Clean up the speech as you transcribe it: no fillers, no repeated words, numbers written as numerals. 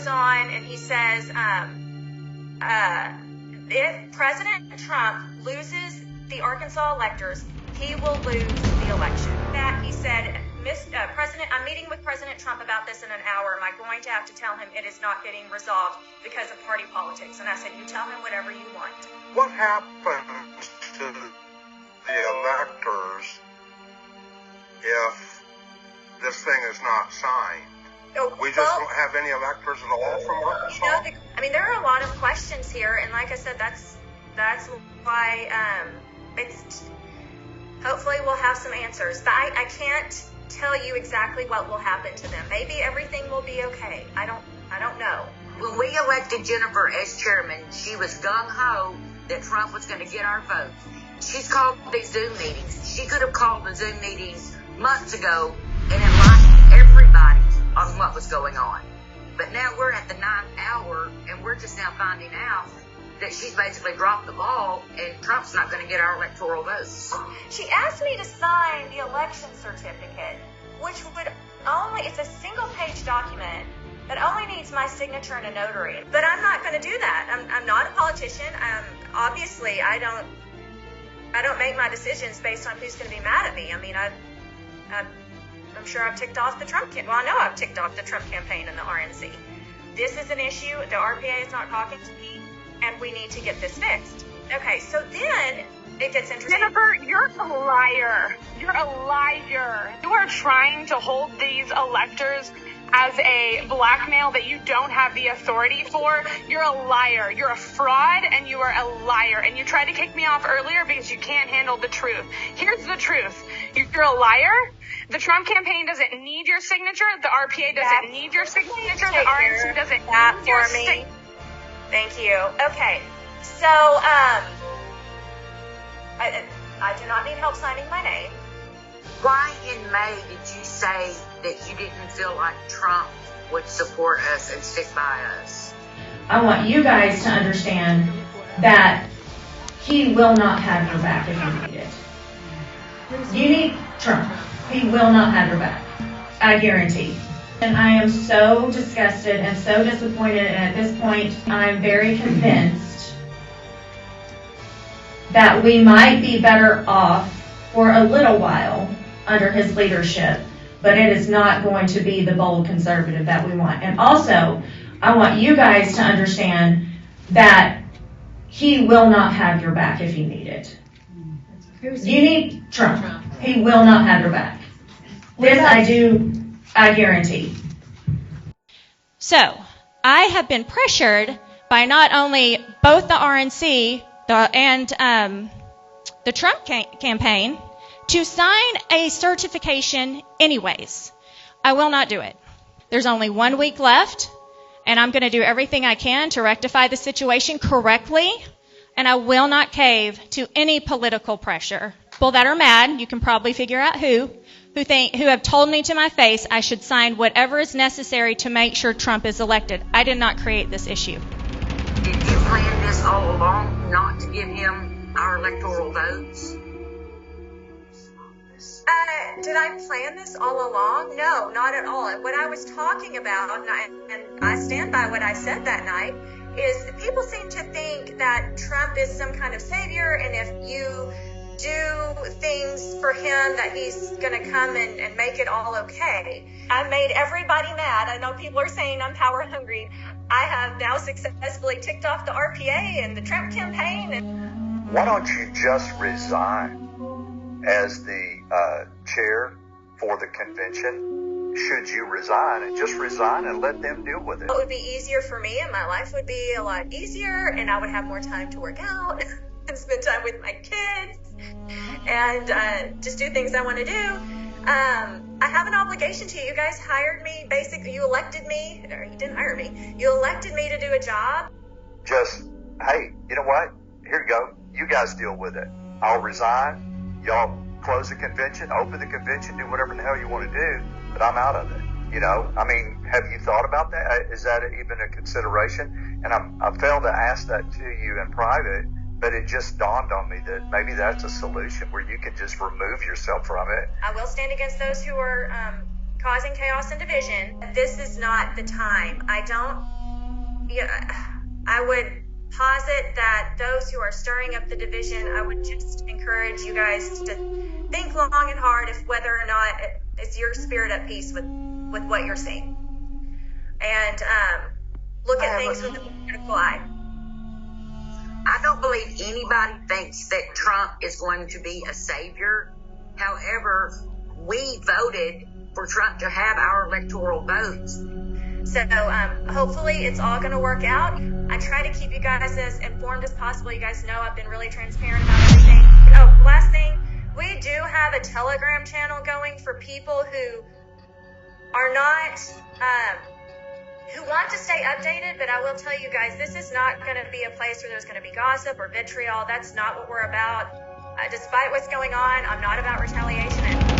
goes on and he says, if President Trump loses the Arkansas electors, he will lose the election. That he said, President, I'm meeting with President Trump about this in an hour. Am I going to have to tell him it is not getting resolved because of party politics? And I said, you tell him whatever you want. What happens to the electors if this thing is not signed? We just don't have any electors at all from Arkansas? No, I mean, there are a lot of questions here, and like I said, that's why hopefully we'll have some answers. But I can't tell you exactly what will happen to them. Maybe everything will be okay. I don't know. When we elected Jennifer as chairman, she was gung-ho that Trump was going to get our vote. She's called these Zoom meetings. She could have called the Zoom meetings months ago and enlightened everybody on what was going on. But now we're at the 9th hour, and we're just now finding out that she's basically dropped the ball, and Trump's not going to get our electoral votes. She asked me to sign the election certificate, which it's a single-page document that only needs my signature and a notary. But I'm not going to do that. I'm not a politician. Obviously, I don't make my decisions based on who's going to be mad at me. I mean, I'm sure I've ticked off the Trump campaign. Well, I know I've ticked off the Trump campaign and the RNC. This is an issue. The RPA is not talking to me, and we need to get this fixed. Okay, so then it gets interesting. Jennifer, you're a liar. You're a liar. You are trying to hold these electors as a blackmail that you don't have the authority for. You're a liar. You're a fraud, and you are a liar. And you tried to kick me off earlier because you can't handle the truth. Here's the truth. You're a liar. The Trump campaign doesn't need your signature. The RPA doesn't need your signature. The RNC doesn't need your signature. Thank you. Okay. So, I do not need help signing my name. Why in May did you say that you didn't feel like Trump would support us and stick by us? I want you guys to understand that he will not have your back if you need it. You need Trump. He will not have your back. I guarantee. And I am so disgusted and so disappointed, and at this point, I'm very convinced that we might be better off for a little while under his leadership, but it is not going to be the bold conservative that we want. And also, I want you guys to understand that he will not have your back if you need it. You need Trump. He will not have your back. This I guarantee. So, I have been pressured by not only both the RNC and the Trump campaign to sign a certification anyways. I will not do it. There's only 1 week left, and I'm going to do everything I can to rectify the situation correctly, and I will not cave to any political pressure. People that are mad, you can probably figure out who have told me to my face I should sign whatever is necessary to make sure Trump is elected. I did not create this issue. Did you plan this all along not to give him our electoral votes? Did I plan this all along? No, not at all. What I was talking about, and I stand by what I said that night, is people seem to think that Trump is some kind of savior, and if you do things for him that he's going to come and make it all okay. I've made everybody mad. I know people are saying I'm power hungry. I have now successfully ticked off the RPA and the Trump campaign. Why don't you just resign as the chair for the convention? Should you resign, and just resign and let them deal with it? It would be easier for me, and my life would be a lot easier, and I would have more time to work out and spend time with my kids and just do things I want to do. I have an obligation to you. You guys hired me. Basically, you elected me, or you didn't hire me. You elected me to do a job. Just, hey, you know what? Here you go. You guys deal with it. I'll resign. Y'all close the convention, open the convention, do whatever the hell you want to do, but I'm out of it. You know, I mean, have you thought about that? Is that even a consideration? And I failed to ask that to you in private, but it just dawned on me that maybe that's a solution where you can just remove yourself from it. I will stand against those who are causing chaos and division, this is not the time. I would posit that those who are stirring up the division, I would just encourage you guys to think long and hard if whether or not it's your spirit at peace with what you're seeing. And look at things with a critical eye. I don't believe anybody thinks that Trump is going to be a savior. However, we voted for Trump to have our electoral votes. So hopefully it's all going to work out. I try to keep you guys as informed as possible. You guys know I've been really transparent about everything. Oh, last thing, we do have a Telegram channel going for people who are not, who want to stay updated, but I will tell you guys, this is not going to be a place where there's going to be gossip or vitriol. That's not what we're about. Despite what's going on, I'm not about retaliation.